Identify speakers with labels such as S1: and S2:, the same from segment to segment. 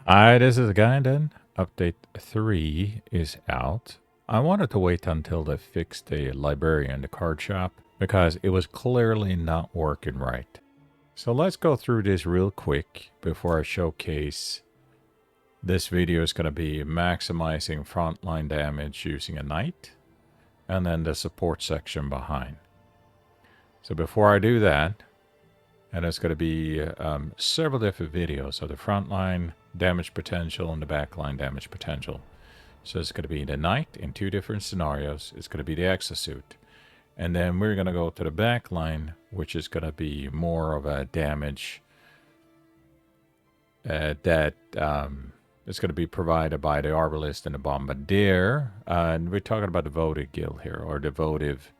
S1: Hi, this is Gaiden. Update 3 is out. I wanted to wait until they fixed the library in the card shop because it was clearly not working right. So let's go through this real quick before I showcase. This video is going to be maximizing frontline damage using a knight and then the support section behind. So before I do that, and it's going to be several different videos of the frontline damage potential and the backline damage potential. So it's going to be the knight in two different scenarios. It's going to be the exosuit. And then we're going to go to the backline, which is going to be more of a damage that is going to be provided by the arbalist and the bombardier. And we're talking about the votive guild here, or the votive,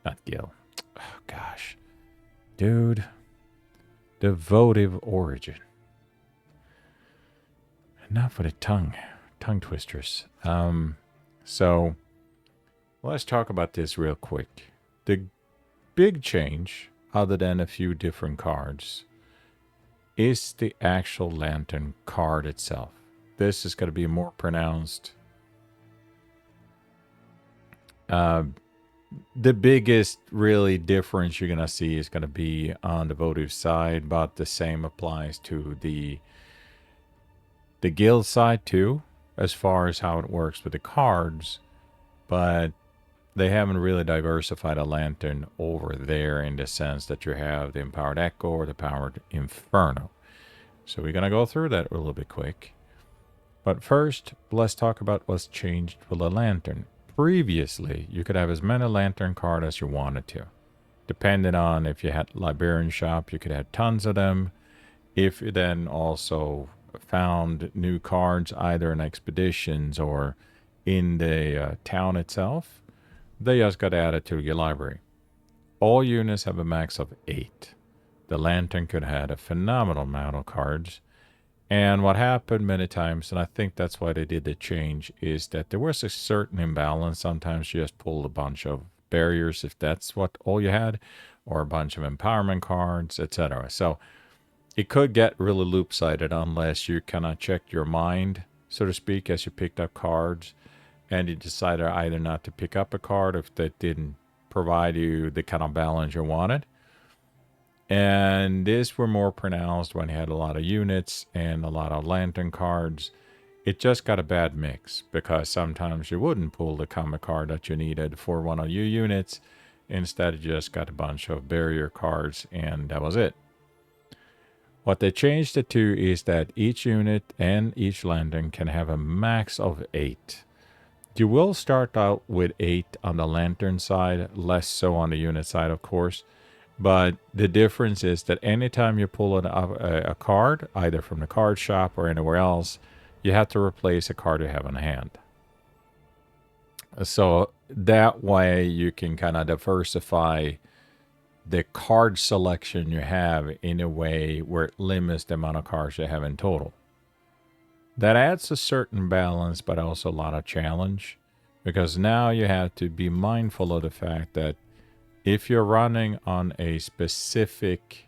S1: not guild. Oh, gosh. Dude. The votive origin. Not for the tongue twisters. So let's talk about this real quick. The big change, other than a few different cards, is the actual lantern card itself. This is going to be more pronounced. The biggest really difference you're going to see is going to be on the votive side, but the same applies to the guild side too, as far as how it works with the cards. But they haven't really diversified a lantern over there in the sense that you have the empowered echo or the powered inferno. So we're going to go through that a little bit quick. But first, let's talk about what's changed with the lantern. Previously, you could have as many lantern cards as you wanted to. Depending on if you had librarian shop, you could have tons of them. If you then also found new cards either in expeditions or in the town itself, they just got added to your library. All units have a max of 8. The lantern could have a phenomenal amount of cards. And what happened many times, and I think that's why they did the change, is that there was a certain imbalance. Sometimes you just pulled a bunch of barriers if that's what all you had, or a bunch of empowerment cards, etc. So it could get really loop-sided unless you kind of checked your mind, so to speak, as you picked up cards, and you decided either not to pick up a card if that didn't provide you the kind of balance you wanted. And these were more pronounced when you had a lot of units and a lot of lantern cards. It just got a bad mix because sometimes you wouldn't pull the common card that you needed for one of your units. Instead, you just got a bunch of barrier cards and that was it. What they changed it to is that each unit and each lantern can have a max of 8. You will start out with 8 on the lantern side, less so on the unit side, of course. But the difference is that anytime you pull a card, either from the card shop or anywhere else, you have to replace a card you have in hand. So that way you can kind of diversify the card selection you have in a way where it limits the amount of cards you have in total. That adds a certain balance, but also a lot of challenge, because now you have to be mindful of the fact that if you're running on a specific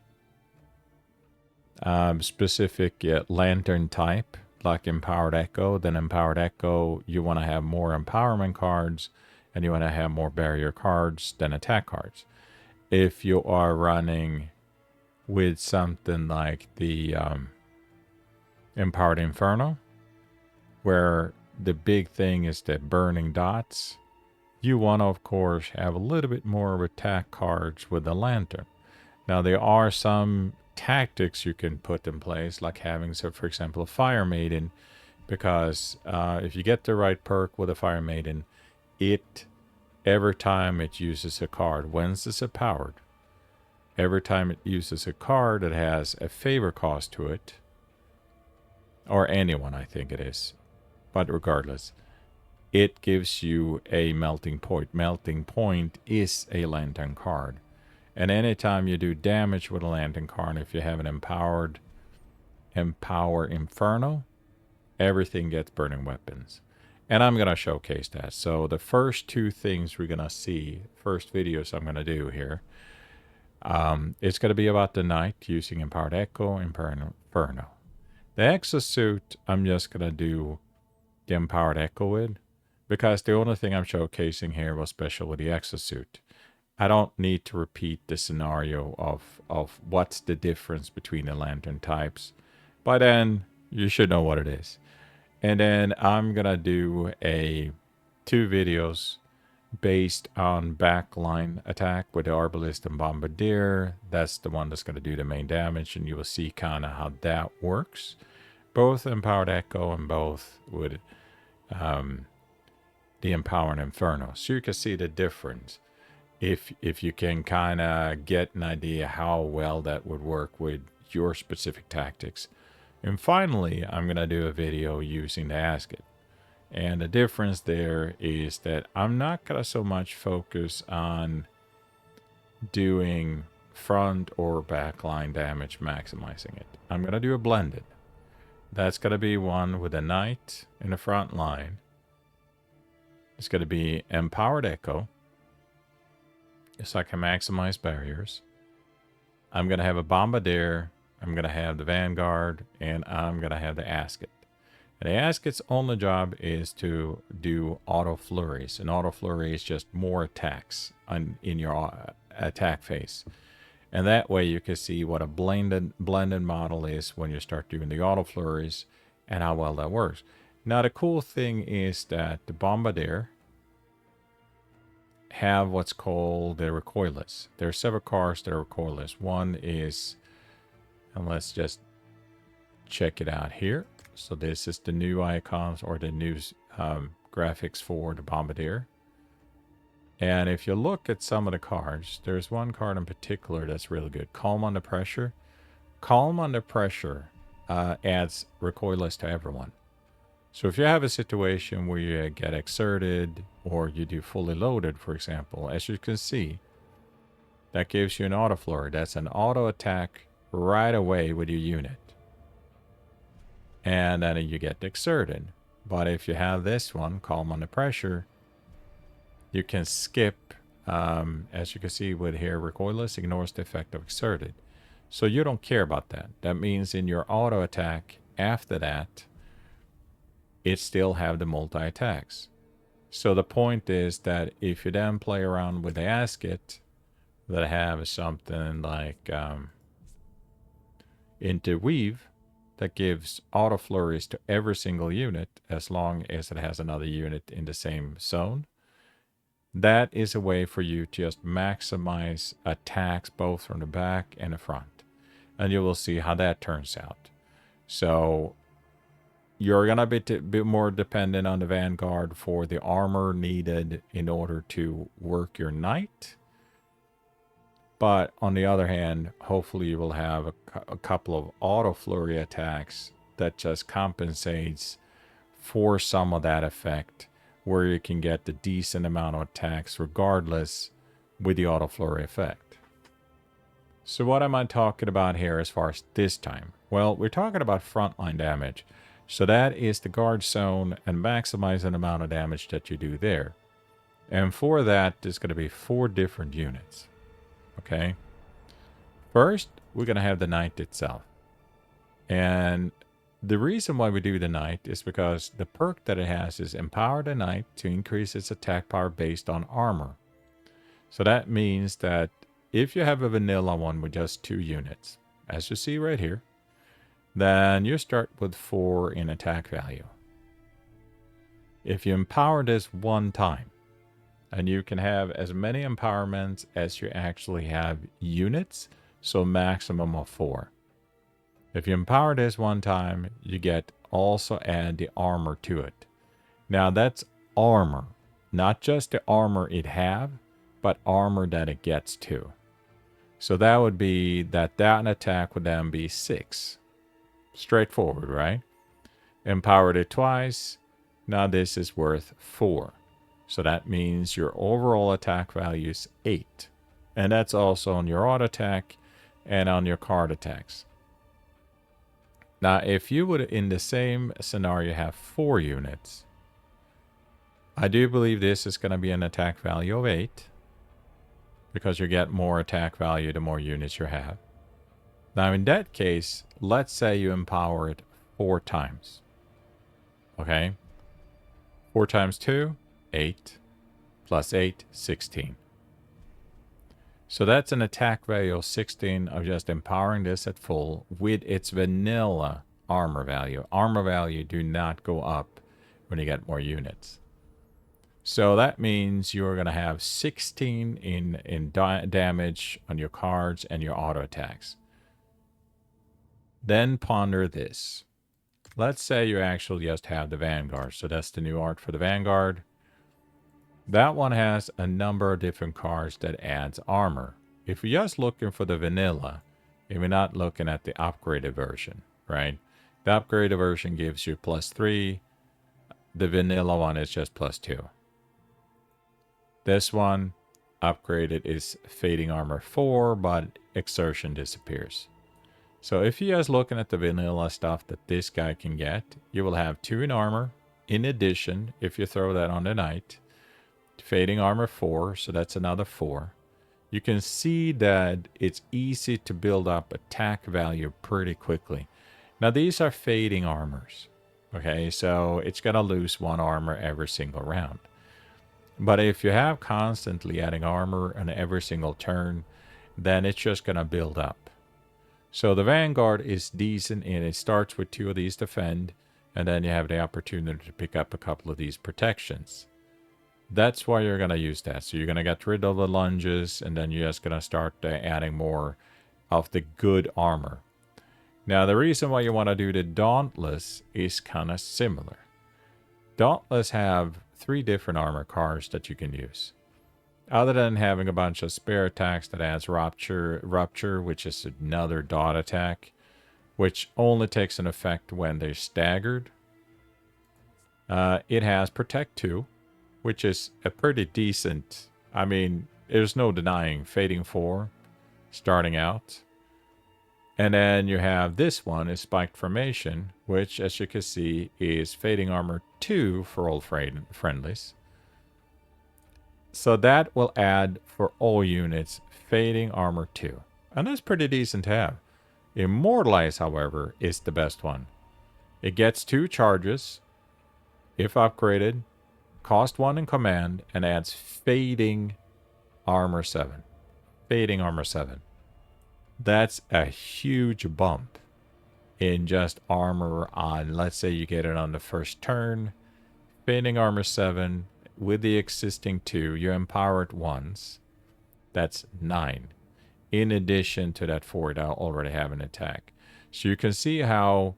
S1: lantern type, like Empowered Echo, then Empowered Echo, you want to have more empowerment cards and you want to have more barrier cards than attack cards. If you are running with something like the Empowered Inferno, where the big thing is the burning dots, you want to, of course, have a little bit more attack cards with the lantern. Now, there are some tactics you can put in place, like having, so for example, a Fire Maiden, because if you get the right perk with a Fire Maiden, every time it uses a card, when's this powered? Every time it uses a card that has a favor cost to it, or anyone, I think it is, but regardless, it gives you a melting point. Melting point is a lantern card. And anytime you do damage with a lantern card, if you have an empower inferno, everything gets burning weapons. And I'm going to showcase that. So the first two things we're going to see, first videos I'm going to do here, it's going to be about the knight using empowered echo, inferno. The exosuit, I'm just going to do the empowered echo with, because the only thing I'm showcasing here was special with the exosuit. I don't need to repeat the scenario of what's the difference between the lantern types. By then, you should know what it is. And then I'm going to do 2 videos based on backline attack with the Arbalist and Bombardier. That's the one that's going to do the main damage, and you will see kind of how that works. Both empowered echo and both with the empowered inferno. So you can see the difference. If you can kind of get an idea how well that would work with your specific tactics. And finally, I'm going to do a video using the asket. And the difference there is that I'm not going to so much focus on doing front or back line damage, maximizing it. I'm going to do a blended. That's going to be one with a knight in the front line. It's going to be empowered echo, so I can maximize barriers. I'm going to have a bombardier. I'm going to have the Vanguard, and I'm going to have the asket. And the asket's only job is to do auto flurries. And auto flurry is just more attacks in your attack phase. And that way you can see what a blended model is when you start doing the auto flurries and how well that works. Now the cool thing is that the bombardier have what's called the recoilless. There are several cars that are recoilless. One is, and let's just check it out here. So this is the new icons or the new graphics for the bombardier. And if you look at some of the cards, there's one card in particular that's really good. Calm Under Pressure. Calm Under Pressure adds recoilless to everyone. So if you have a situation where you get exerted or you do fully loaded, for example, as you can see, that gives you an auto flurry. That's an auto attack right away with your unit. And then you get exerted. But if you have this one, Calm Under Pressure, you can skip, as you can see with here, recoilless ignores the effect of exerted. So you don't care about that. That means in your auto attack after that, it still have the multi-attacks. So the point is that if you then play around with the asket that have something like interweave that gives auto flurries to every single unit as long as it has another unit in the same zone, that is a way for you to just maximize attacks both from the back and the front. And you will see how that turns out. So you're going to be a bit more dependent on the Vanguard for the armor needed in order to work your knight. But on the other hand, hopefully you will have a couple of auto flurry attacks that just compensates for some of that effect, where you can get the decent amount of attacks regardless with the auto flurry effect. So what am I talking about here as far as this time? Well, we're talking about frontline damage. So that is the guard zone and maximizing the amount of damage that you do there. And for that, there's going to be 4 different units. Okay. First, we're going to have the knight itself. And the reason why we do the knight is because the perk that it has is empower the knight to increase its attack power based on armor. So that means that if you have a vanilla one with just 2 units, as you see right here, then you start with 4 in attack value. If you empower this one time, and you can have as many empowerments as you actually have units, so maximum of 4. If you empower this one time, you get also add the armor to it. Now that's armor, not just the armor it have, but armor that it gets too. So that would be that attack would then be 6. Straightforward, right? Empowered it twice. Now this is worth 4. So that means your overall attack value is 8. And that's also on your auto attack and on your card attacks. Now, if you would, in the same scenario, have 4 units, I do believe this is going to be an attack value of 8. Because you get more attack value the more units you have. Now, in that case, let's say you empower it 4 times. Okay? 4 times 2, 8. Plus 8, 16. So that's an attack value of 16 of just empowering this at full with its vanilla armor value. Armor value do not go up when you get more units. So that means you're going to have 16 in damage on your cards and your auto attacks. Then ponder this. Let's say you actually just have the Vanguard. So that's the new art for the Vanguard. That one has a number of different cards that adds armor. If you're just looking for the vanilla, if you're not looking at the upgraded version, right? The upgraded version gives you +3. The vanilla one is just +2. This one, upgraded, is fading armor 4, but exertion disappears. So if you're just looking at the vanilla stuff that this guy can get, you will have 2 in armor. In addition, if you throw that on the knight, fading armor 4, so that's another 4. You can see that it's easy to build up attack value pretty quickly. Now these are fading armors. Okay, so it's going to lose 1 armor every single round. But if you have constantly adding armor on every single turn, then it's just going to build up. So the Vanguard is decent, and it starts with 2 of these defend, and then you have the opportunity to pick up a couple of these protections. That's why you're going to use that. So you're going to get rid of the lunges, and then you're just going to start adding more of the good armor. Now, the reason why you want to do the Dauntless is kind of similar. Dauntless have 3 different armor cards that you can use. Other than having a bunch of spare attacks that adds Rupture, which is another dot attack, which only takes an effect when they're staggered. It has Protect 2, which is a pretty decent, I mean, there's no denying fading 4 starting out. And then you have this one is Spiked Formation, which, as you can see, is fading armor 2 for all friendlies. So that will add for all units fading armor 2. And that's pretty decent to have. Immortalize, however, is the best one. It gets 2 charges, if upgraded, cost 1 in command, and adds fading armor 7. Fading armor 7. That's a huge bump in just armor on, let's say you get it on the first turn. Fading armor 7 with the existing 2, you empower it once. That's 9. In addition to that 4 that already have an attack. So you can see how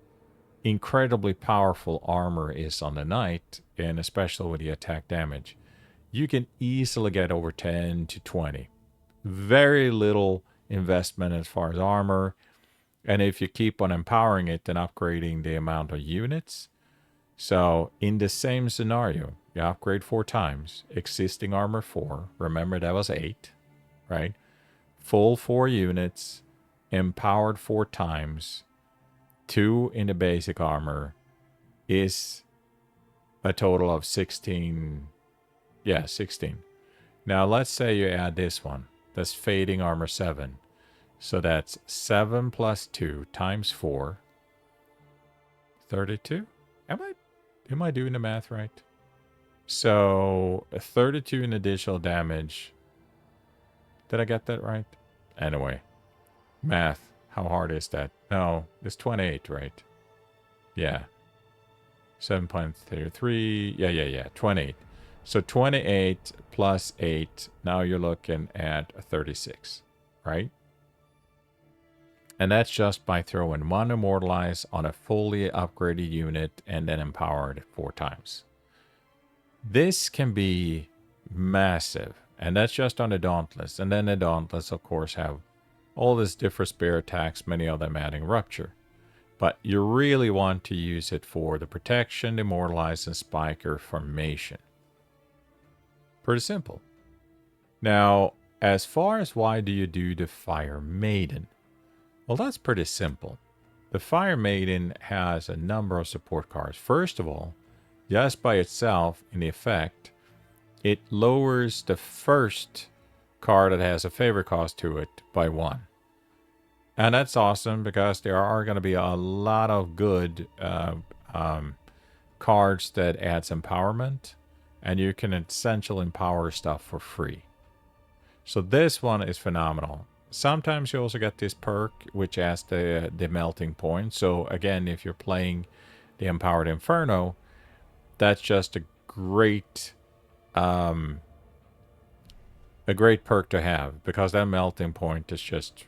S1: incredibly powerful armor is on the knight, and especially with the attack damage. You can easily get over 10 to 20. Very little investment as far as armor, and if you keep on empowering it and upgrading the amount of units. So in the same scenario, you upgrade 4 times, existing armor 4, remember that was 8, right? Full 4 units, empowered 4 times, 2 in the basic armor is a total of 16. Yeah, 16. Now let's say you add this one. That's fading armor 7. So that's 7 plus 2 times 4. 32? Am I doing the math right? So 32 in additional damage. Did I get that right? Anyway, math. How hard is that? No, it's 28, right? Yeah. 7.33. Yeah. 28. So 28 plus 8. Now you're looking at 36, right? And that's just by throwing 1 Immortalize on a fully upgraded unit and then empowered 4 times. This can be massive. And that's just on the Dauntless. And then the Dauntless, of course, have all these different spare attacks, many of them adding Rupture. But you really want to use it for the Protection, Immortalize, and Spiker Formation. Pretty simple. Now, as far as why do you do the Fire Maiden? Well, that's pretty simple. The Fire Maiden has a number of support cards. First of all, just by itself, in the effect, it lowers the first card that has a favor cost to it by 1. And that's awesome because there are going to be a lot of good cards that adds empowerment, and you can essentially empower stuff for free. So this one is phenomenal. Sometimes you also get this perk which adds the melting point. So again, if you're playing the Empowered Inferno, that's just a great perk to have, because that melting point is just,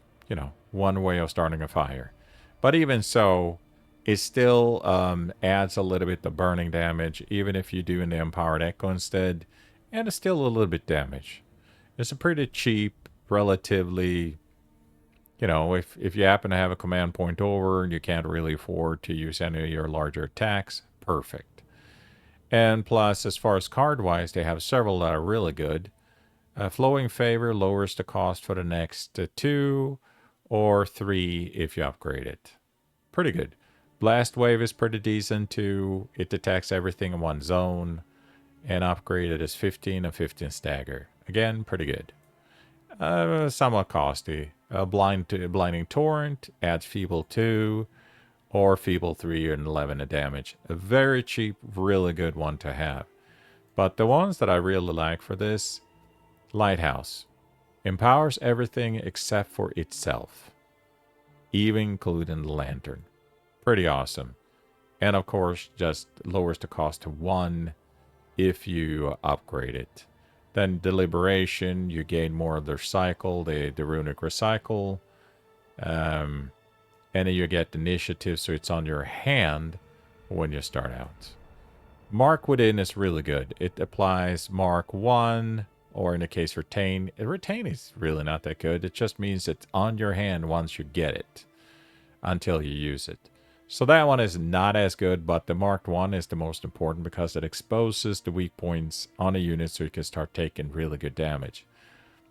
S1: one way of starting a fire. But even so, it still adds a little bit of burning damage, even if you do in the Empowered Echo instead, and it's still a little bit damage. It's a pretty cheap, relatively, if you happen to have a command point over and you can't really afford to use any of your larger attacks, perfect. And plus, as far as card-wise, they have several that are really good. Flowing Favor lowers the cost for the next 2 or 3 if you upgrade it. Pretty good. Blast Wave is pretty decent too. It detects everything in one zone. And upgraded is 15 and 15 stagger. Again, pretty good. Somewhat costly. Blinding Torrent adds Feeble 2 or Feeble 3 and 11 of damage. A very cheap, really good one to have. But the ones that I really like for this, Lighthouse. Empowers everything except for itself, even including the lantern. Pretty awesome. And of course, just lowers the cost to 1 if you upgrade it. Then Deliberation, you gain more of their cycle, the runic recycle. And then you get Initiative, so it's on your hand when you start out. Mark Within is really good. It applies Mark 1, or in the case Retain. Retain is really not that good. It just means it's on your hand once you get it, until you use it. So that one is not as good, but the Marked 1 is the most important because it exposes the weak points on a unit so you can start taking really good damage.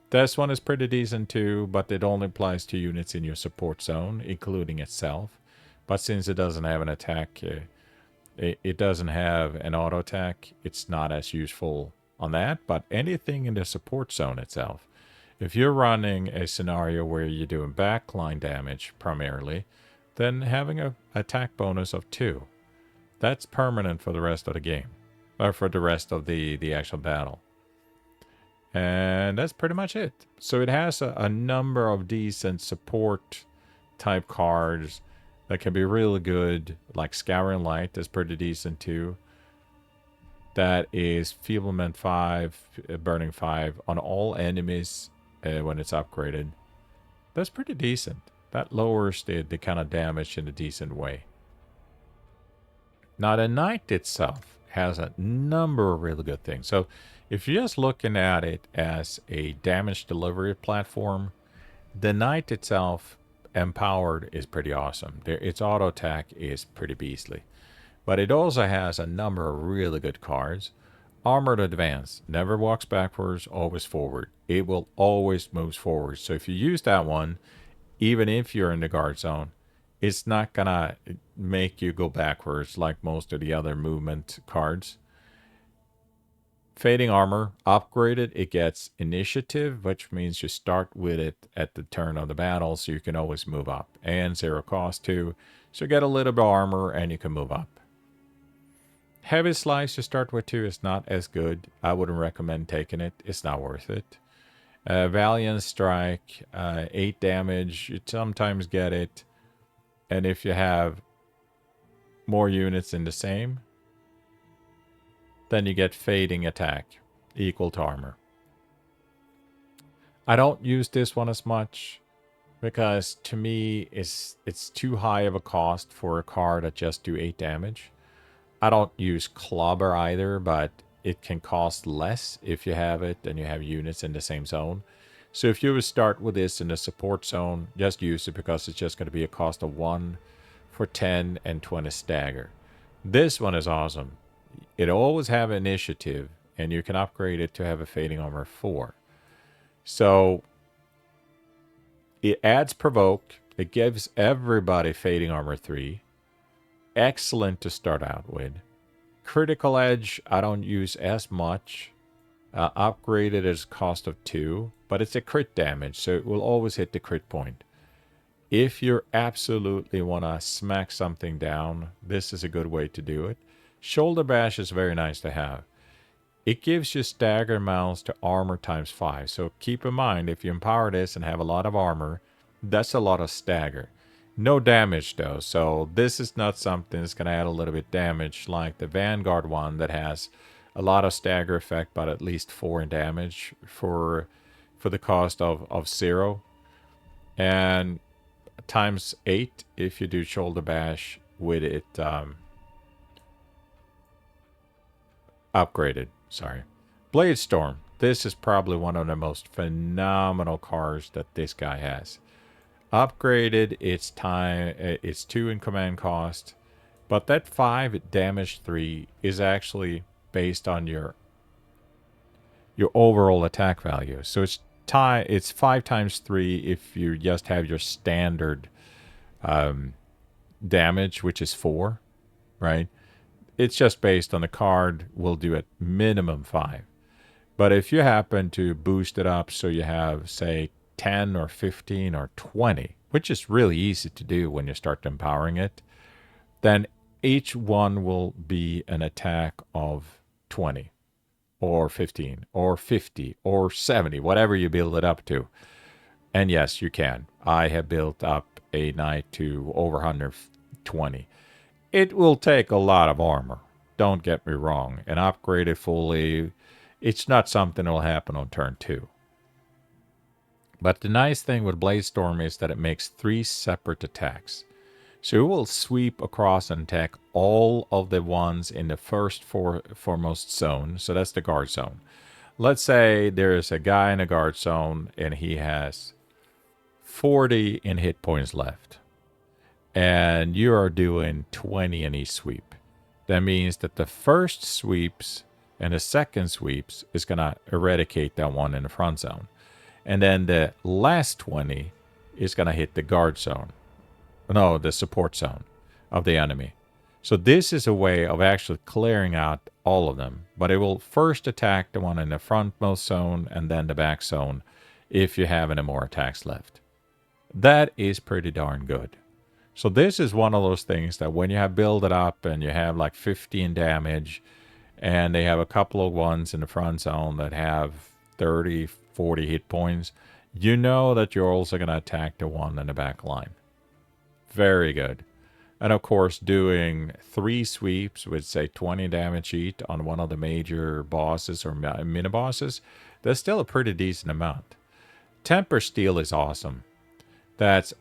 S1: This one is pretty decent too, but it only applies to units in your support zone, including itself. But since it doesn't have an attack, it doesn't have an auto attack, it's not as useful on that. But anything in the support zone itself, if you're running a scenario where you're doing backline damage primarily, then having an attack bonus of 2, that's permanent for the rest of the game, or for the rest of the actual battle. And that's pretty much it. So it has a number of decent support type cards that can be really good, like Scouring Light is pretty decent too. That is Feeblement 5, Burning 5 on all enemies when it's upgraded. That's pretty decent. That lowers the kind of damage in a decent way. Now, the Knight itself has a number of really good things. So if you're just looking at it as a damage delivery platform, the Knight itself, empowered, is pretty awesome. Its auto attack is pretty beastly. But it also has a number of really good cards. Armored Advance never walks backwards, always forward. It will always move forward. So if you use that one, even if you're in the guard zone, it's not gonna make you go backwards like most of the other movement cards. Fading Armor, upgraded, it gets Initiative, which means you start with it at the turn of the battle, so you can always move up. And 0 cost too, so you get a little bit of armor and you can move up. Heavy Slice you start with 2 is not as good. I wouldn't recommend taking it. It's not worth it. Valiant Strike, 8 damage. You sometimes get it. And if you have more units in the same, then you get Fading Attack, equal to armor. I don't use this one as much because to me it's too high of a cost for a card that just do 8 damage. I don't use Clobber either, but it can cost less if you have it and you have units in the same zone. So if you would start with this in the support zone, just use it because it's just going to be a cost of 1 for 10 and 20 stagger. This one is awesome. It always have Initiative, and you can upgrade it to have a Fading Armor 4. So it adds Provoke. It gives everybody Fading Armor 3. Excellent to start out with. Critical Edge, I don't use as much. Upgraded as cost of 2, but it's a crit damage, so it will always hit the crit point. If you absolutely want to smack something down, this is a good way to do it. Shoulder bash is very nice to have. It gives you stagger amounts to armor times 5. So keep in mind, if you empower this and have a lot of armor, that's a lot of stagger. No damage though, so this is not something that's going to add a little bit damage like the Vanguard one that has a lot of stagger effect, but at least 4 in damage for the cost of 0. And times 8 if you do shoulder bash with it upgraded. Sorry. Blade Storm. This is probably one of the most phenomenal cars that this guy has. Upgraded, it's 2 in command cost, but that 5 damage 3 is actually based on your overall attack value. So it's 5 times 3 if you just have your standard damage, which is 4, right? It's just based on the card, will do at minimum 5. But if you happen to boost it up so you have, say, 10 or 15 or 20, which is really easy to do when you start empowering it, then each one will be an attack of 20 or 15 or 50 or 70, whatever you build it up to. And yes, you can. I have built up a knight to over 120. It will take a lot of armor. Don't get me wrong. And upgrade it fully, it's not something that will happen on turn 2. But the nice thing with Blade Storm is that it makes 3 separate attacks. So it will sweep across and attack all of the ones in the foremost zone. So that's the guard zone. Let's say there's a guy in a guard zone and he has 40 in hit points left. And you are doing 20 in each sweep. That means that the first sweeps and the second sweeps is going to eradicate that one in the front zone. And then the last 20 is going to hit the guard zone. No, the support zone of the enemy. So this is a way of actually clearing out all of them. But it will first attack the one in the frontmost zone and then the back zone if you have any more attacks left. That is pretty darn good. So this is one of those things that when you have built it up and you have like 15 damage and they have a couple of ones in the front zone that have 30, 40 hit points, you know that you're also going to attack the one in the back line. Very good. And of course, doing 3 sweeps with, say, 20 damage each on one of the major bosses or mini bosses, that's still a pretty decent amount. Temper Steel is awesome. That's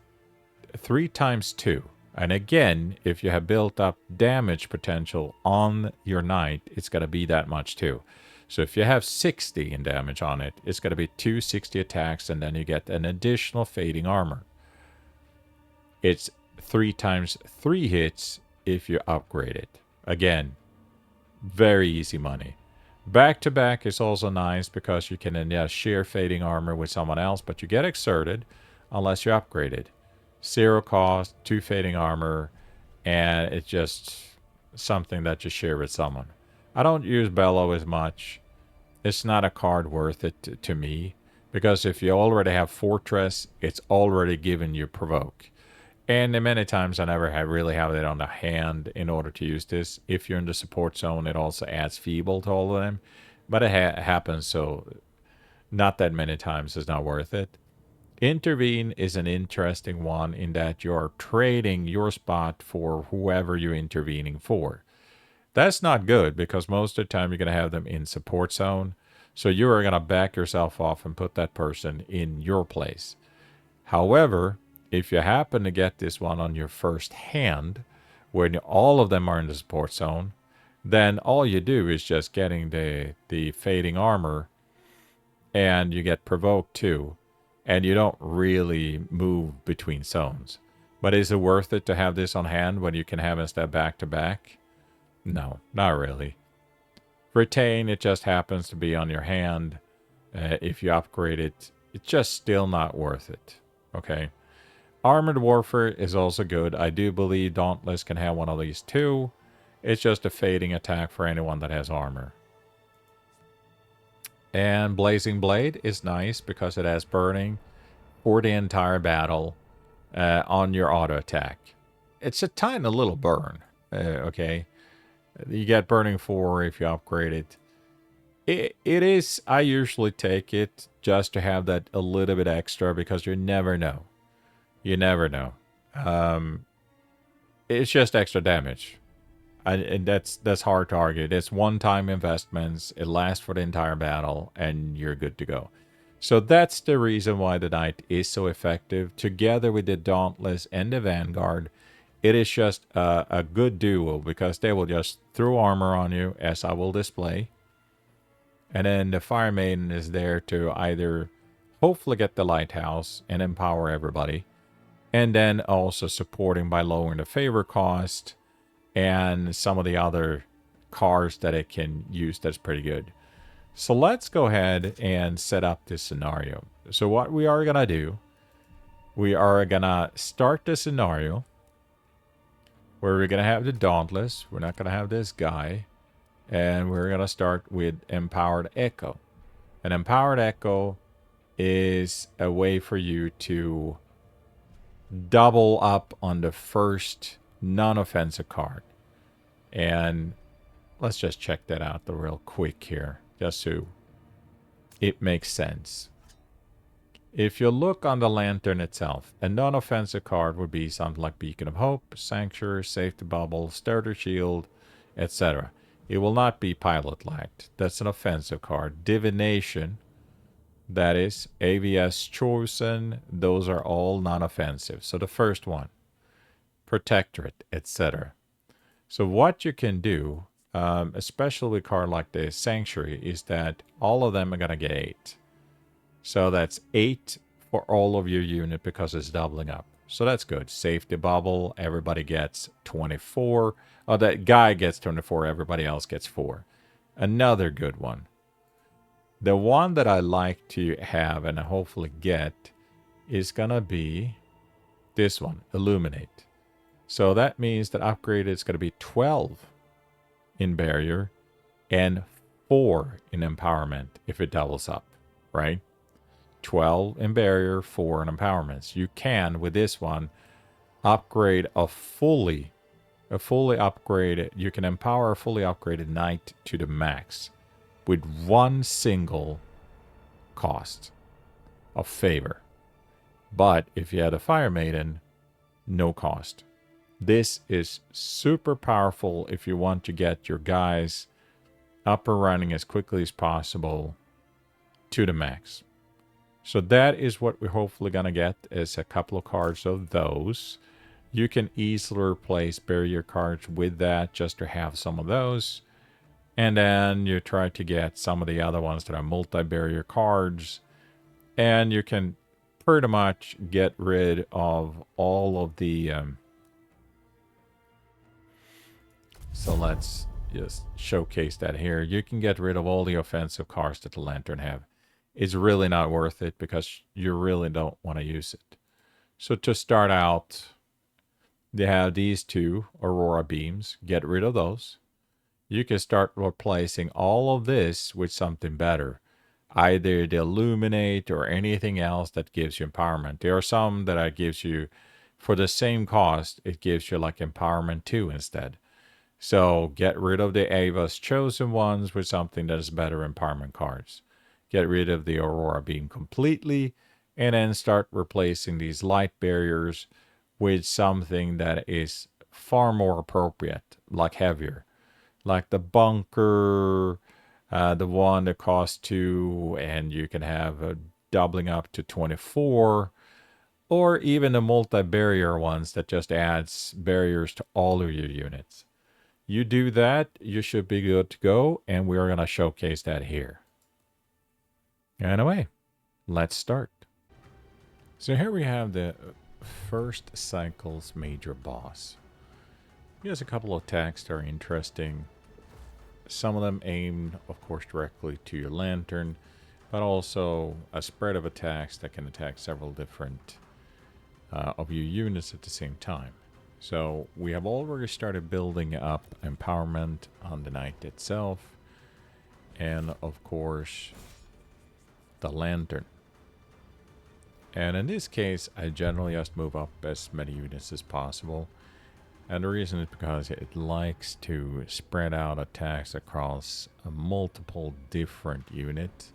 S1: 3 times 2. And again, if you have built up damage potential on your knight, it's going to be that much too. So if you have 60 in damage on it, it's going to be 260 attacks, and then you get an additional fading armor. It's 3 times 3 hits if you upgrade it. Again, very easy money. Back to back is also nice because you can then share fading armor with someone else, but you get exerted unless you upgrade it. 0 cost, 2 fading armor, and it's just something that you share with someone. I don't use Bellow as much. It's not a card worth it to me, because if you already have Fortress, it's already given you Provoke. And many times I never really have it on the hand in order to use this. If you're in the support zone, it also adds Feeble to all of them. But it happens, so not that many times it's not worth it. Intervene is an interesting one in that you're trading your spot for whoever you're intervening for. That's not good because most of the time you're going to have them in support zone. So you are going to back yourself off and put that person in your place. However, if you happen to get this one on your first hand, when all of them are in the support zone, then all you do is just getting the fading armor, and you get provoked too, and you don't really move between zones. But is it worth it to have this on hand when you can have instead back to back? No, not really. Retain, it just happens to be on your hand. If you upgrade it, it's just still not worth it. Okay. Armored Warfare is also good. I do believe Dauntless can have one of these too. It's just a fading attack for anyone that has armor. And Blazing Blade is nice because it has burning for the entire battle. on your auto attack. It's a tiny little burn, okay? You get burning 4 if you upgrade it. It is, I usually take it just to have that a little bit extra because you never know. You never know. It's just extra damage. And that's hard to argue. It's one-time investments. It lasts for the entire battle, and you're good to go. So that's the reason why the Knight is so effective. Together with the Dauntless and the Vanguard, it is just a good duo because they will just throw armor on you, as I will display. And then the Fire Maiden is there to either hopefully get the lighthouse and empower everybody, and then also supporting by lowering the favor cost and some of the other cards that it can use that's pretty good. So let's go ahead and set up this scenario. So what we are going to do, we are going to start the scenario where we're going to have the Dauntless. We're not going to have this guy. And we're going to start with Empowered Echo. An Empowered Echo is a way for you to double up on the first non-offensive card. And let's just check that out real quick here, just so it makes sense. If you look on the lantern itself, a non-offensive card would be something like Beacon of Hope, Sanctuary, Safety Bubble, Starter Shield, etc. It will not be Pilot Light. That's an offensive card. Divination, that is AVS Chosen, those are all non-offensive. So the first one, Protectorate, etc. So what you can do, especially with a card like the Sanctuary, is that all of them are going to get 8. So that's 8 for all of your unit because it's doubling up. So that's good. Safety Bubble, everybody gets 24. Oh, that guy gets 24, everybody else gets 4. Another good one. The one that I like to have and hopefully get is going to be this one, Illuminate. So that means that upgrade is going to be 12 in Barrier and 4 in Empowerment if it doubles up, right? 12 in Barrier, 4 in Empowerments. You can, with this one, upgrade a fully upgraded, you can empower a fully upgraded Knight to the max with one single cost of favor. But if you had a Fire Maiden, no cost. This is super powerful if you want to get your guys up and running as quickly as possible to the max. So that is what we're hopefully going to get, is a couple of cards of those. You can easily replace barrier cards with that just to have some of those. And then you try to get some of the other ones that are multi-barrier cards. And you can pretty much get rid of all of the... So let's just showcase that here. You can get rid of all the offensive cards that the Lantern have. It's really not worth it because you really don't want to use it. So to start out, they have these 2 Aurora Beams. Get rid of those. You can start replacing all of this with something better. Either the Illuminate or anything else that gives you empowerment. There are some that gives you, for the same cost, it gives you like Empowerment 2 instead. So get rid of the Ava's Chosen ones with something that is better empowerment cards. Get rid of the Aurora Beam completely, and then start replacing these light barriers with something that is far more appropriate, like heavier. Like the Bunker, the one that costs 2, and you can have a doubling up to 24, or even the multi-barrier ones that just adds barriers to all of your units. You do that, you should be good to go, and we're going to showcase that here. Anyway, let's start. So here we have the first cycle's major boss. He has a couple of attacks that are interesting. Some of them aimed, of course, directly to your Lantern, but also a spread of attacks that can attack several different of your units at the same time. So we have already started building up empowerment on the Knight itself, and of course the Lantern. And in this case, I generally just move up as many units as possible. And the reason is because it likes to spread out attacks across multiple different units.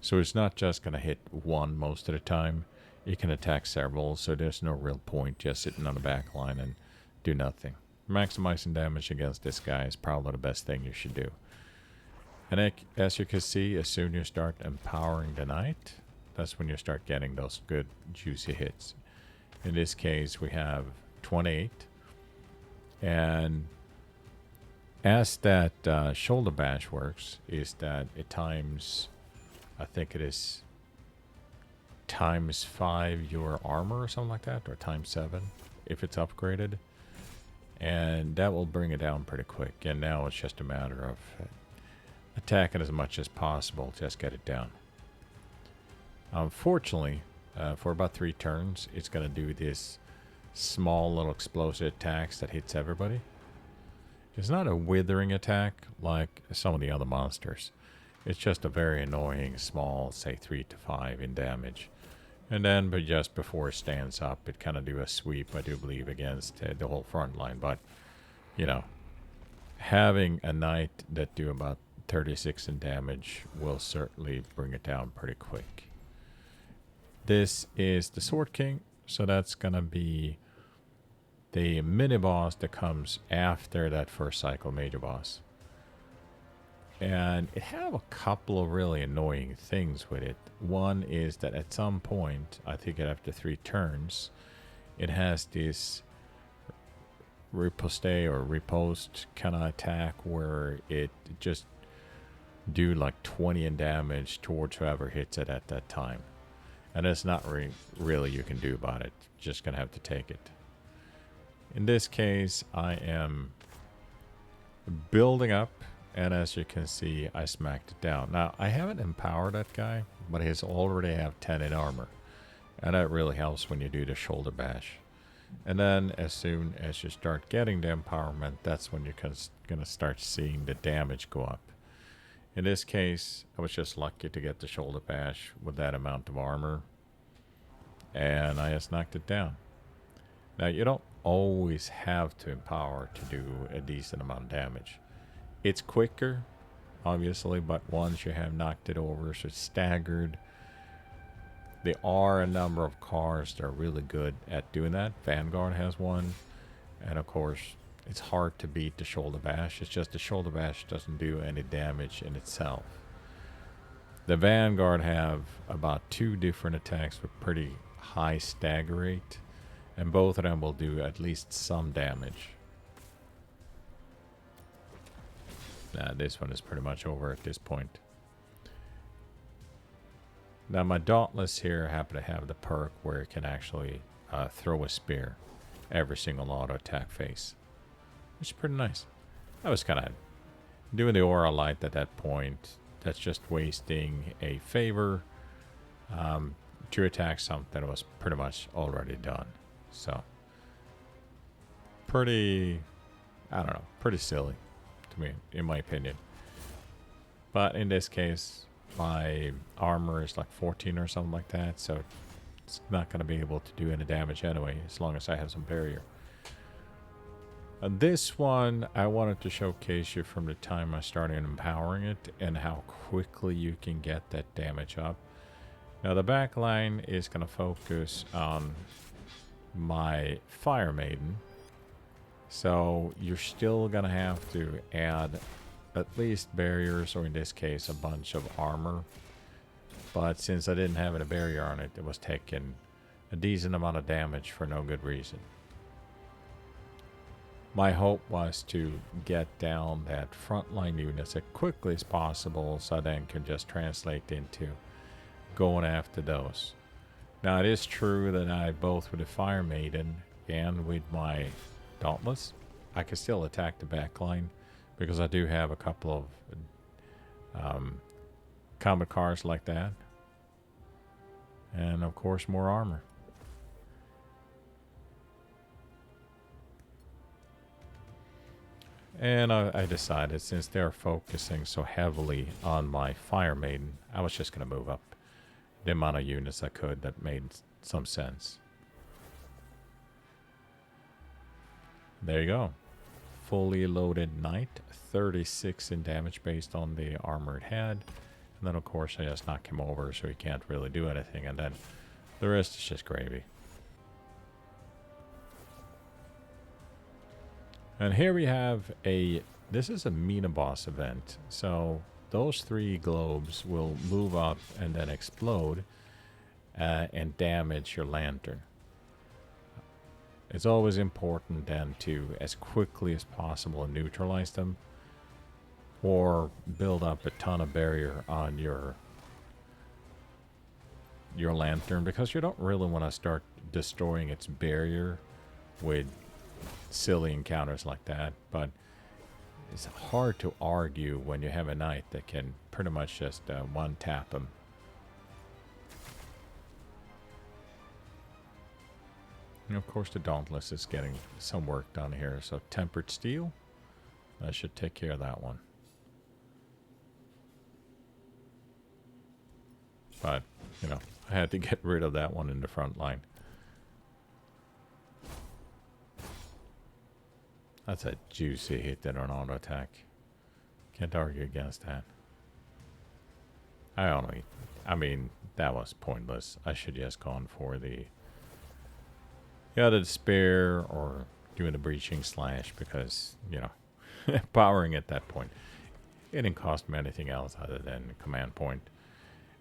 S1: So it's not just going to hit one most of the time. It can attack several, so there's no real point just sitting on the back line and do nothing. Maximizing damage against this guy is probably the best thing you should do. And as you can see, as soon as you start empowering the knight, that's when you start getting those good juicy hits. In this case, we have 28. And as that shoulder bash works, is that it times, I think it is times 5 your armor or something like that, or times 7 if it's upgraded. And that will bring it down pretty quick. And now it's just a matter of attacking as much as possible, just get it down. Unfortunately, for about 3 turns, it's going to do this small little explosive attacks that hits everybody. It's not a withering attack like some of the other monsters. It's just a very annoying small, say 3 to 5 in damage. And then, but just before it stands up, it kind of do a sweep, I do believe, against the whole front line. But, you know, having a knight that do about 36 in damage will certainly bring it down pretty quick. This is the Sword King, so that's going to be the mini-boss that comes after that first cycle major boss. And it have a couple of really annoying things with it. One is that at some point, I think after 3 turns, it has this riposte or riposte kind of attack where it just do like 20 in damage towards whoever hits it at that time. And there's not really you can do about it. Just gonna have to take it. In this case, I am building up, and as you can see, I smacked it down. Now, I haven't empowered that guy, but he's already have 10 in armor. And that really helps when you do the shoulder bash. And then as soon as you start getting the empowerment, that's when you're going to start seeing the damage go up. In this case, I was just lucky to get the shoulder bash with that amount of armor. And I just knocked it down. Now, you don't always have to empower to do a decent amount of damage. It's quicker, obviously, but once you have knocked it over, so it's staggered. There are a number of cars that are really good at doing that. Vanguard has one. And of course, it's hard to beat the shoulder bash. It's just the shoulder bash doesn't do any damage in itself. The Vanguard have about 2 different attacks with pretty high stagger rate. And both of them will do at least some damage. This one is pretty much over at this point. Now my Dauntless here happen to have the perk where it can actually throw a spear every single auto attack phase, which is pretty nice. I was kind of doing the aura light at that point. That's just wasting a favor to attack something that was pretty much already done. So pretty, I don't know, pretty silly to me, in my opinion. But in this case, my armor is like 14 or something like that, so it's not going to be able to do any damage anyway, as long as I have some barrier. This one, I wanted to showcase you from the time I started empowering it and how quickly you can get that damage up. Now the back line is going to focus on my Fire Maiden, so you're still going to have to add at least barriers, or in this case a bunch of armor. But since I didn't have a barrier on it, it was taking a decent amount of damage for no good reason. My hope was to get down that frontline units as quickly as possible, so I then can just translate into going after those. Now it is true that I, both with the Fire Maiden and with my Dauntless, I can still attack the back line, because I do have a couple of combat cars like that. And of course more armor. And I decided, since they're focusing so heavily on my Fire Maiden, I was just going to move up the amount of units I could that made some sense. There you go. Fully loaded knight, 36 in damage based on the armor it had. And then of course I just knock him over so he can't really do anything, and then the rest is just gravy. And here we have this is a Mina boss event. So those 3 globes will move up and then explode and damage your lantern. It's always important then to, as quickly as possible, neutralize them or build up a ton of barrier on your lantern, because you don't really want to start destroying its barrier with silly encounters like that. But it's hard to argue when you have a knight that can pretty much just one tap him. And of course the Dauntless is getting some work done here, so tempered steel, that should take care of that one. But, you know, I had to get rid of that one in the front line. That's a juicy hit that on auto attack. Can't argue against that. I mean, that was pointless. I should just gone for the despair or doing the breaching slash, because, you know, powering at that point, it didn't cost me anything else other than command point.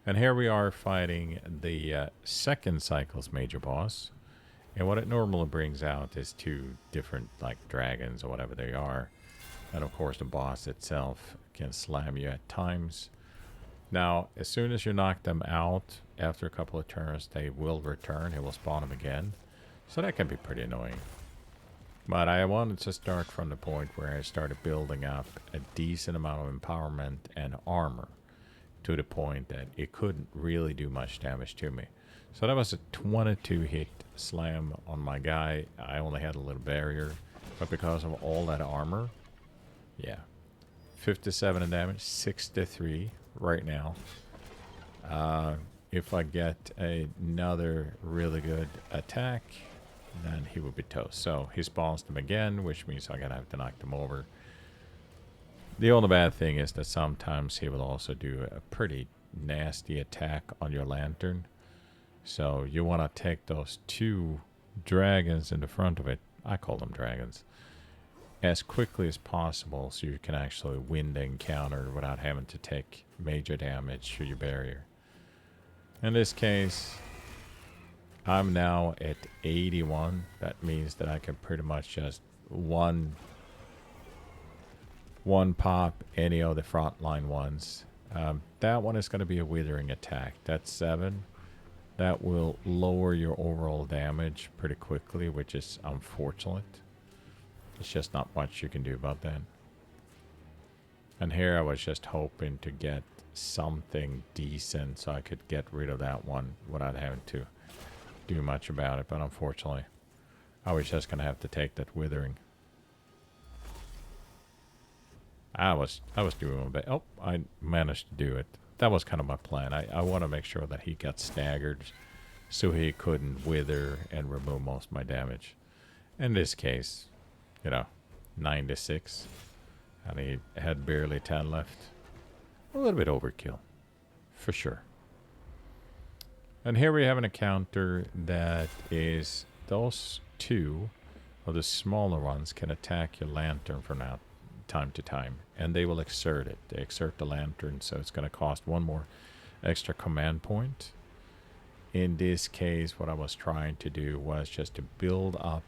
S1: And here we are fighting the second cycle's major boss. And what it normally brings out is 2 different, like, dragons or whatever they are. And of course the boss itself can slam you at times. Now, as soon as you knock them out, after a couple of turns, they will return. It will spawn them again. So that can be pretty annoying. But I wanted to start from the point where I started building up a decent amount of empowerment and armor, to the point that it couldn't really do much damage to me. So that was a 22 hit slam on my guy. I only had a little barrier, but because of all that armor, yeah. 57 in damage, 63 right now. If I get another really good attack, then he would be toast. So he spawns them again, which means I'm going to have to knock them over. The only bad thing is that sometimes he will also do a pretty nasty attack on your lantern. So you want to take those 2 dragons in the front of it, I call them dragons, as quickly as possible so you can actually win the encounter without having to take major damage to your barrier. In this case, I'm now at 81. That means that I can pretty much just one pop any of the frontline ones. That one is going to be a withering attack. That's 7. That will lower your overall damage pretty quickly, which is unfortunate. There's just not much you can do about that. And here I was just hoping to get something decent so I could get rid of that one without having to do much about it. But unfortunately, I was just going to have to take that withering. I was doing my best. Oh, I managed to do it. That was kind of my plan. I want to make sure that he got staggered so he couldn't wither and remove most of my damage. In this case, you know, 96. And he had barely 10 left. A little bit overkill, for sure. And here we have an encounter that is those 2 of the smaller ones can attack your lantern from now time to time, and they will exert it. They exert the lantern, so it's going to cost 1 more extra command point. In this case, what I was trying to do was just to build up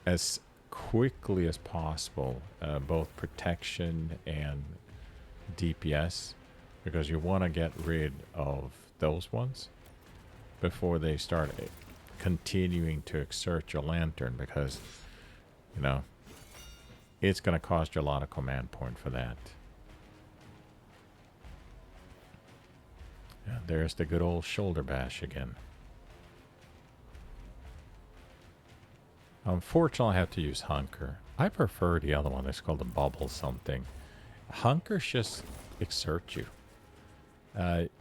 S1: as quickly as possible both protection and DPS, because you want to get rid of those ones before they start continuing to exert your lantern, because, you know, it's going to cost you a lot of command point for that. Yeah, there's the good old shoulder bash again. Unfortunately, I have to use Hunker. I prefer the other one. It's called the Bubble something. Hunkers just exert you.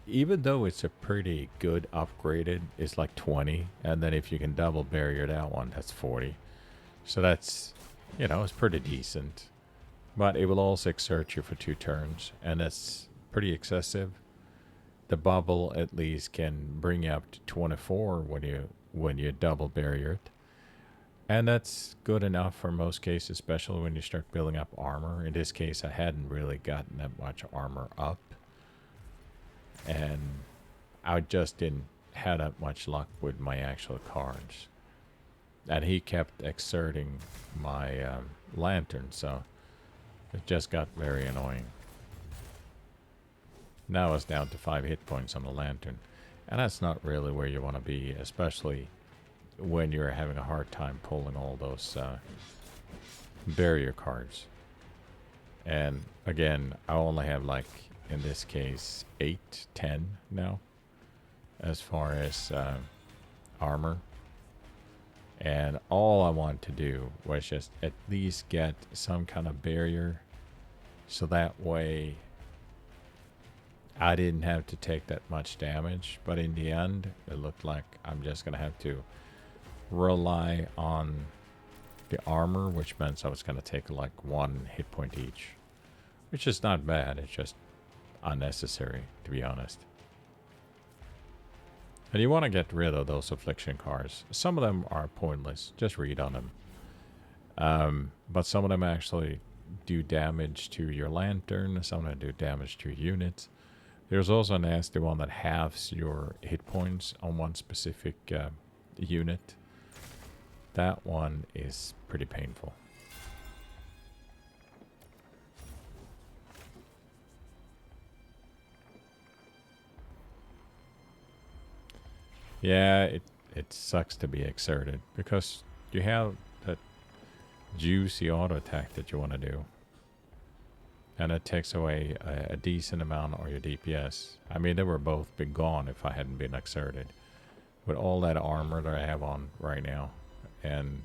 S1: Even though it's a pretty good upgraded, it's like 20. And then if you can double barrier that one, that's 40. So that's, it's pretty decent. But it will also exert you for 2 turns. And that's pretty excessive. The bubble at least can bring you up to 24 when you double barrier it. And that's good enough for most cases, especially when you start building up armor. In this case, I hadn't really gotten that much armor up. And I just didn't have that much luck with my actual cards. And he kept exerting my lantern, so it just got very annoying. Now it's down to 5 hit points on the lantern. And that's not really where you want to be, especially when you're having a hard time pulling all those barrier cards. And again, I only have like, in this case, 8, 10 now as far as armor. And all I wanted to do was just at least get some kind of barrier, so that way I didn't have to take that much damage. But in the end, it looked like I'm just going to have to rely on the armor, which meant I was going to take like 1 hit point each, which is not bad. It's just unnecessary, to be honest. And you want to get rid of those affliction cards. Some of them are pointless. Just read on them. But some of them actually do damage to your lantern. Some of them do damage to your units. There's also a nasty one that halves your hit points on one specific unit. That one is pretty painful. Yeah, it sucks to be exerted because you have that juicy auto attack that you want to do. And it takes away a decent amount of your DPS. I mean, they were both been gone if I hadn't been exerted. With all that armor that I have on right now. And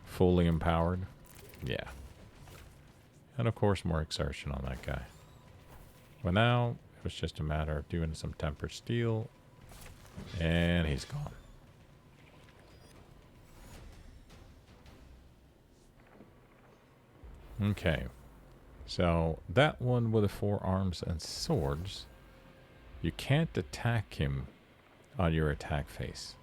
S1: fully empowered. Yeah. And of course, more exertion on that guy. But now, it was just a matter of doing some tempered steel. And he's gone. Okay. So, that one with the 4 arms and swords, you can't attack him on your attack phase.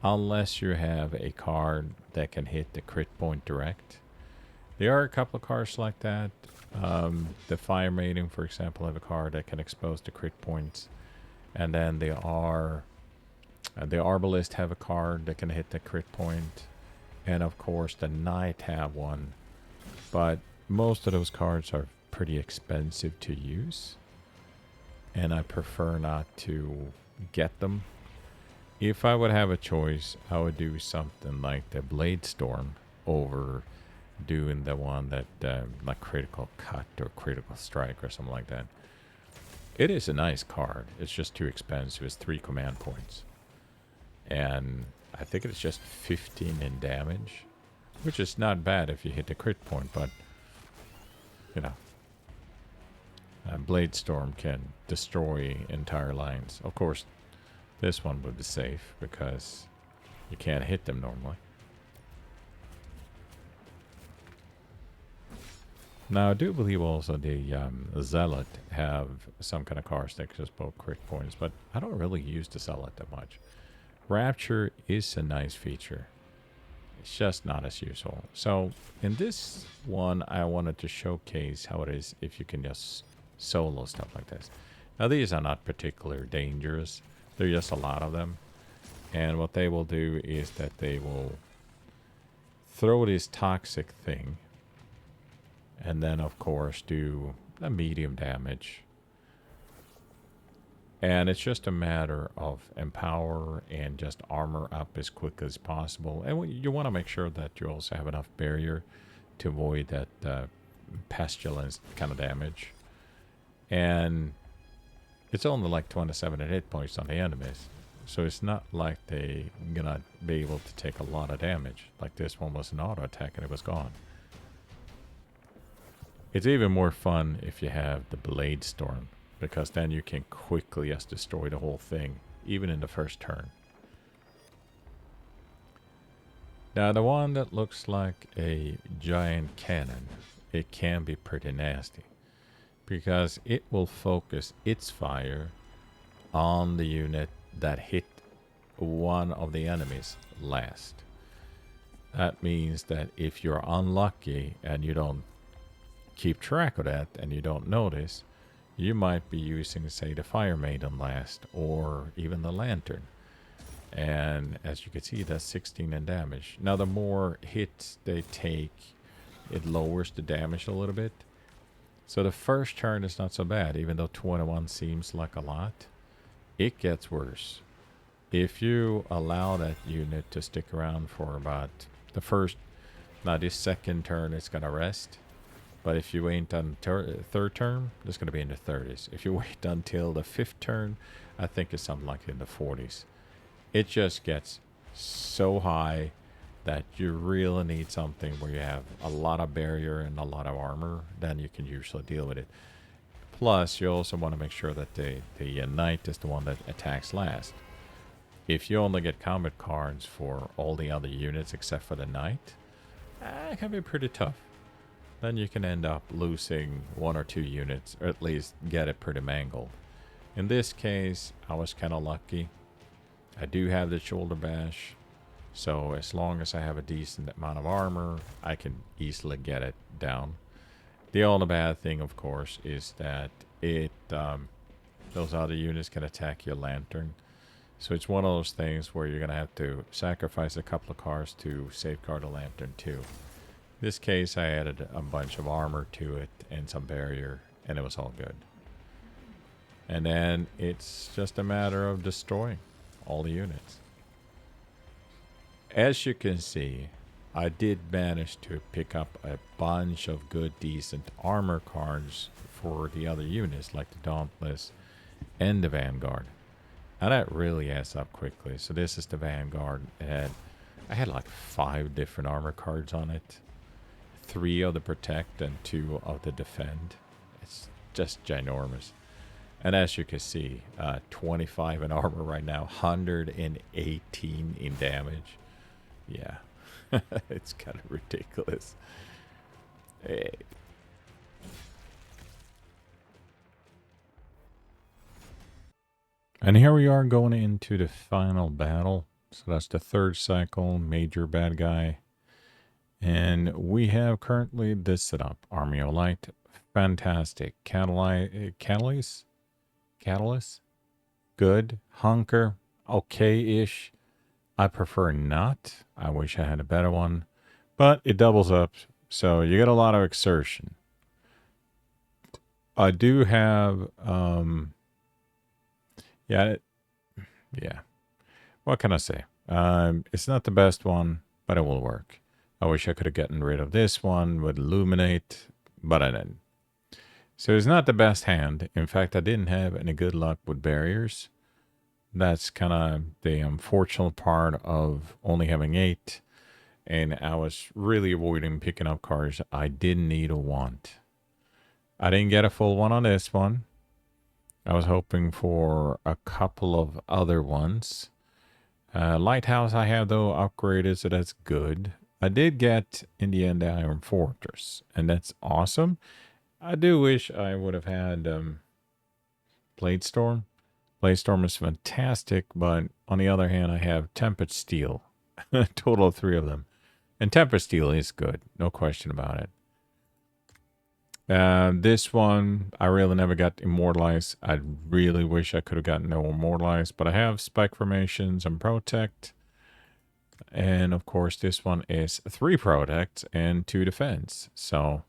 S1: Unless you have a card that can hit the crit point direct. There are a couple of cards like that. The Fire Maiden, for example, have a card that can expose the crit points. And then the Arbalist have a card that can hit the crit point. And of course, the Knight have one. But most of those cards are pretty expensive to use. And I prefer not to get them. If I would have a choice, I would do something like the Blade Storm over doing the one that like critical cut or critical strike or something like that. It is a nice card. It's just too expensive. It's 3 command points. And I think it's just 15 in damage, which is not bad if you hit the crit point, but Blade Storm can destroy entire lines. Of course, this one would be safe because you can't hit them normally. Now, I do believe also the Zealot have some kind of cards that just both crit points, but I don't really use the Zealot that much. Rapture is a nice feature. It's just not as useful. So, in this one, I wanted to showcase how it is if you can just solo stuff like this. Now, these are not particularly dangerous. There are just a lot of them. And what they will do is that they will throw this toxic thing. And then, of course, do a medium damage. And it's just a matter of empower and just armor up as quick as possible. And you want to make sure that you also have enough barrier to avoid that pestilence kind of damage. And it's only like 27 hit points on the enemies. So it's not like they're gonna be able to take a lot of damage. Like this one was an auto attack and it was gone. It's even more fun if you have the Blade Storm, because then you can quickly just destroy the whole thing, even in the first turn. Now, the one that looks like a giant cannon, it can be pretty nasty, because it will focus its fire on the unit that hit one of the enemies last. That means that if you're unlucky and you don't keep track of that and you don't notice, you might be using, say, the Fire Maiden last, or even the Lantern. And as you can see, that's 16 in damage. Now, the more hits they take, it lowers the damage a little bit. So the first turn is not so bad, even though 21 seems like a lot. It gets worse. If you allow that unit to stick around for about the first, now this second turn, it's going to rest. But if you wait on third turn, it's going to be in the 30s. If you wait until the fifth turn, I think it's something like in the 40s. It just gets so high that you really need something where you have a lot of barrier and a lot of armor. Then you can usually deal with it. Plus, you also want to make sure that the knight is the one that attacks last. If you only get combat cards for all the other units except for the knight, it can be pretty tough. Then you can end up losing 1 or 2 units, or at least get it pretty mangled. In this case, I was kind of lucky. I do have the shoulder bash, so as long as I have a decent amount of armor, I can easily get it down. The only bad thing, of course, is that those other units can attack your Lantern. So it's one of those things where you're going to have to sacrifice a couple of cards to safeguard a Lantern too. In this case, I added a bunch of armor to it and some barrier, and it was all good. And then it's just a matter of destroying all the units. As you can see, I did manage to pick up a bunch of good, decent armor cards for the other units, like the Dauntless and the Vanguard. And that really adds up quickly. So this is the Vanguard. I had like 5 different armor cards on it. 3 of the Protect and 2 of the Defend. It's just ginormous. And as you can see, 25 in armor right now, 118 in damage. Yeah, it's kind of ridiculous. Hey. And here we are going into the final battle. So that's the 3rd cycle, major bad guy. And we have currently this setup. Army of Light, fantastic. Catalyst? Good. Hunker, okay-ish. I prefer not. I wish I had a better one. But it doubles up, so you get a lot of exertion. I do have, yeah. What can I say? It's not the best one, but it will work. I wish I could have gotten rid of this one with Illuminate, but I didn't. So it's not the best hand. In fact, I didn't have any good luck with barriers. That's kind of the unfortunate part of only having 8. And I was really avoiding picking up cards I didn't need or want. I didn't get a full one on this one. I was hoping for a couple of other ones. Lighthouse I have, though, upgraded, so that's good. I did get, in the end, the Iron Fortress, and that's awesome. I do wish I would have had Blade Storm. Blade Storm is fantastic, but on the other hand, I have Tempered Steel. A total of 3 of them. And Tempered Steel is good, no question about it. This one, I really never got Immortalized. I really wish I could have gotten no Immortalized, but I have Spike Formations and Protect. And of course, this one is 3 Protect and 2 Defense. So,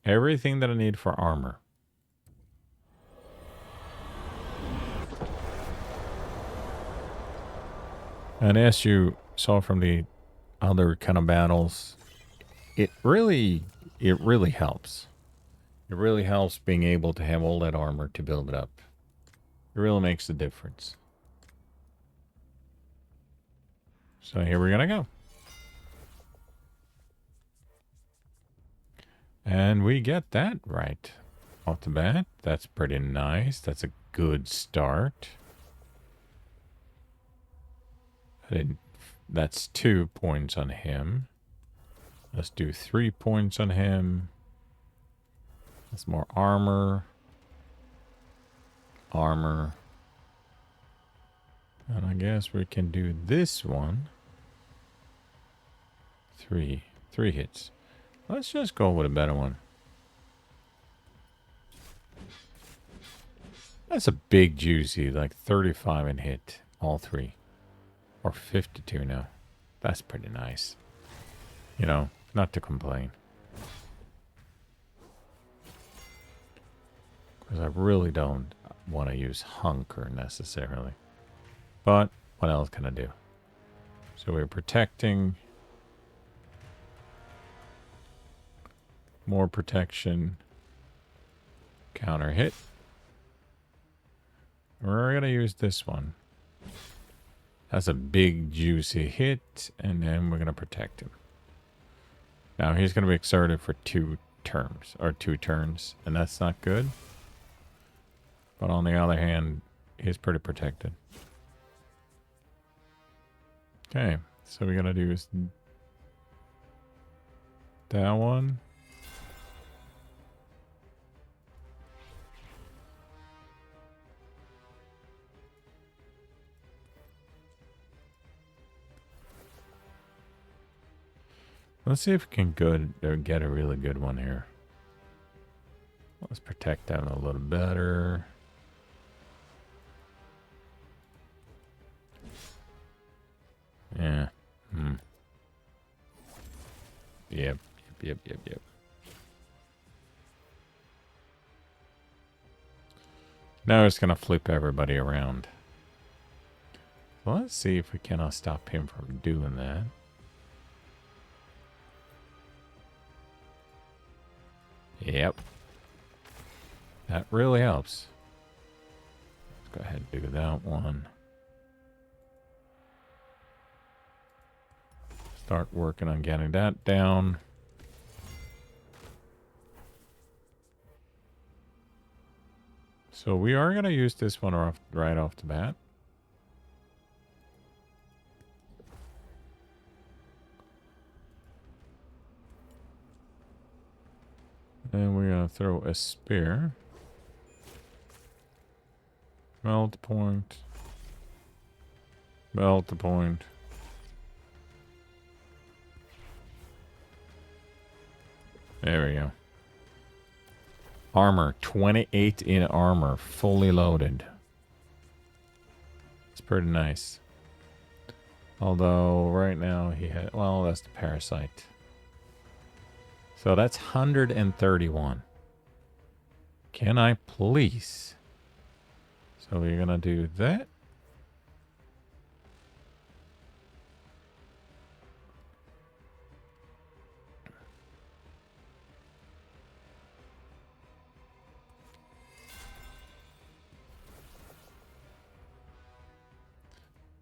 S1: everything that I need for armor. And as you saw from the other kind of battles, it really helps. It really helps being able to have all that armor to build it up. It really makes a difference. So here we're gonna go. And we get that right off the bat. That's pretty nice. That's a good start. That's 2 points on him. Let's do 3 points on him. That's more armor. Armor. And I guess we can do this one. 3 hits. Let's just go with a better one. That's a big juicy, like 35 in hit, all 3. Or 52 now. That's pretty nice. You know, not to complain. Because I really don't want to use Hunker necessarily. But what else can I do? So we're protecting. More protection. Counter hit. We're going to use this one. That's a big juicy hit. And then we're going to protect him. Now he's going to be exerted for 2 turns. And that's not good. But on the other hand, he's pretty protected. Okay. So we're going to do that one. Let's see if we can get a really good one here. Let's protect them a little better. Yeah. Yep. Now it's going to flip everybody around. So let's see if we cannot stop him from doing that. Yep. That really helps. Let's go ahead and do that one. Start working on getting that down. So we are going to use this one right off the bat. And we're going to throw a spear. Melt point. Melt the point. There we go. Armor. 28 in armor. Fully loaded. It's pretty nice. Although right now he had... Well, that's the parasite. So that's 131. Can I please? So we're going to do that.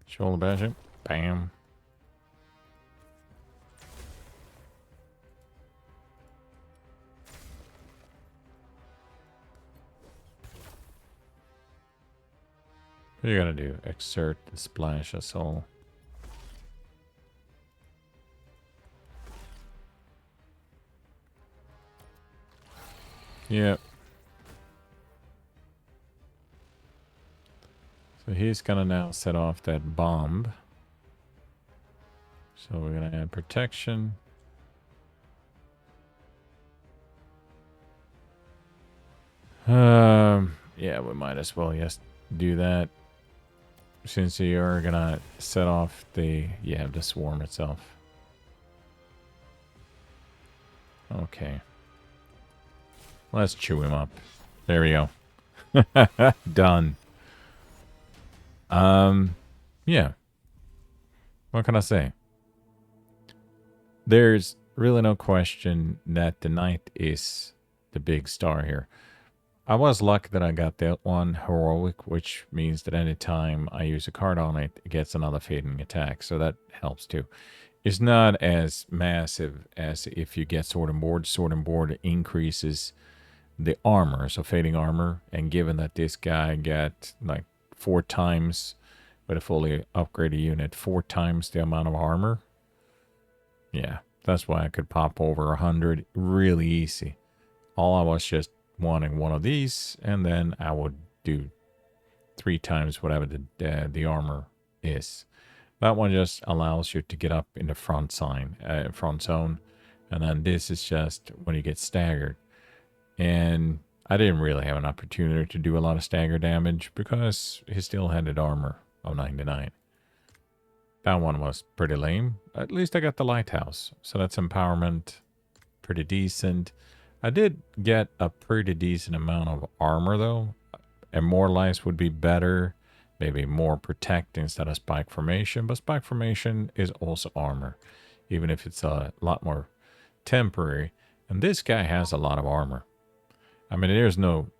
S1: Shoulder bashing. Bam. What are you going to do? Exert and splash us all. Yep. So he's going to now set off that bomb. So we're going to add protection. Yeah, we might as well just do that. Since you are going to set off the swarm itself. Okay. Let's chew him up. There we go. Done. Yeah. What can I say? There's really no question that the knight is the big star here. I was lucky that I got that one heroic, which means that anytime I use a card on it, it gets another fading attack. So that helps too. It's not as massive as if you get Sword and Board. Sword and Board increases the armor, so fading armor, and given that this guy got like 4 times with a fully upgraded unit, 4 times the amount of armor. Yeah, that's why I could pop over 100 really easy. All I was just wanting one of these, and then I would do 3 times whatever the armor is. That one just allows you to get up in the front zone, and then this is just when you get staggered. And I didn't really have an opportunity to do a lot of stagger damage because he still had the armor of 99. That one was pretty lame. At least I got the lighthouse, so that's empowerment. Pretty decent. I did get a pretty decent amount of armor though. Immortalize would be better. Maybe more protect instead of spike formation, but spike formation is also armor, even if it's a lot more temporary. And this guy has a lot of armor. I mean, there's no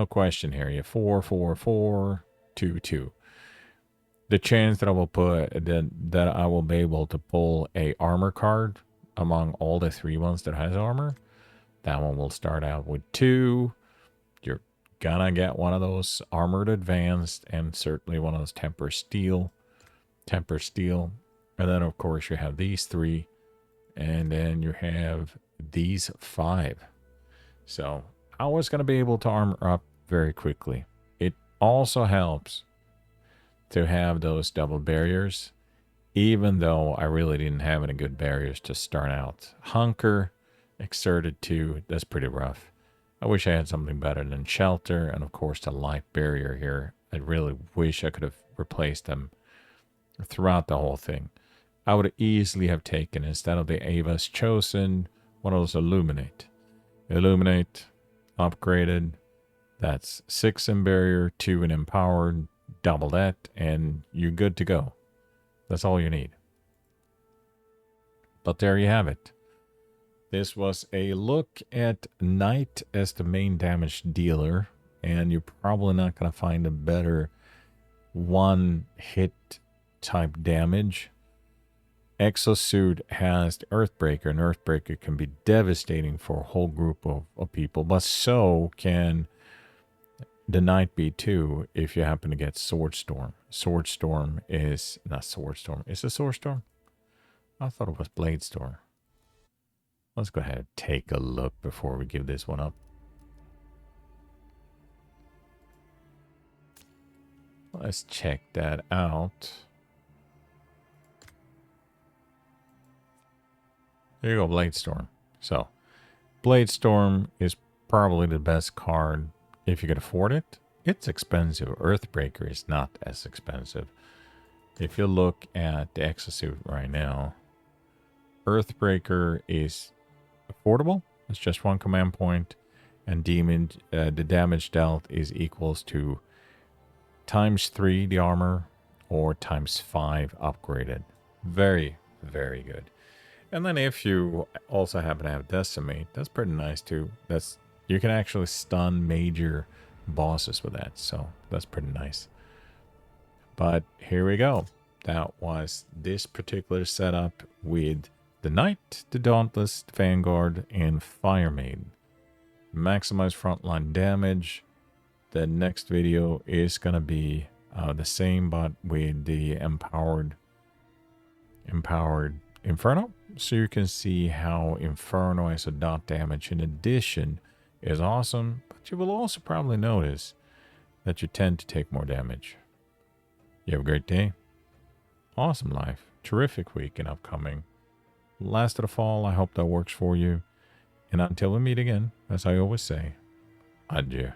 S1: question here. You have 4, 4, 4, 2, 2. The chance that I will that I will be able to pull a armor card among all the 3 ones that has armor, that one will start out with 2. You're gonna get one of those armored advanced, and certainly one of those temper steel, and then of course you have these 3, and then you have these 5. So I was gonna be able to armor up very quickly. It also helps to have those double barriers, even though I really didn't have any good barriers to start out. Hunker, Exerted 2, that's pretty rough. I wish I had something better than Shelter, and of course the life barrier here. I really wish I could have replaced them throughout the whole thing. I would easily have taken, instead of the Ava's Chosen, one of those Illuminate. Illuminate, upgraded, that's 6 in barrier, 2 in empowered, double that, and you're good to go. That's all you need. But there you have it. This was a look at Knight as the main damage dealer, and you're probably not going to find a better one-hit type damage. Exosuit has the Earthbreaker, and Earthbreaker can be devastating for a whole group of people, but so can the Knight be too if you happen to get Swordstorm. Swordstorm is not Swordstorm. Is it Swordstorm? I thought it was Bladestorm. Let's go ahead and take a look before we give this one up. Let's check that out. There you go, Bladestorm. So, Bladestorm is probably the best card if you can afford it. It's expensive. Earthbreaker is not as expensive. If you look at the Exosuit right now, Earthbreaker is affordable. It's just 1 command point, and the damage dealt is equals to ×3 the armor or ×5 upgraded. Very, very good. And then if you also happen to have Decimate, that's pretty nice too. You can actually stun major bosses with that, so that's pretty nice. But here we go. That was this particular setup with the Knight, the Dauntless, the Vanguard, and Fire Maiden. Maximize frontline damage. The next video is going to be the same, but with the empowered Inferno. So you can see how Inferno as a dot damage in addition is awesome, but you will also probably notice that you tend to take more damage. You have a great day. Awesome life. Terrific week and upcoming. Last of the fall, I hope that works for you. And until we meet again, as I always say, adieu.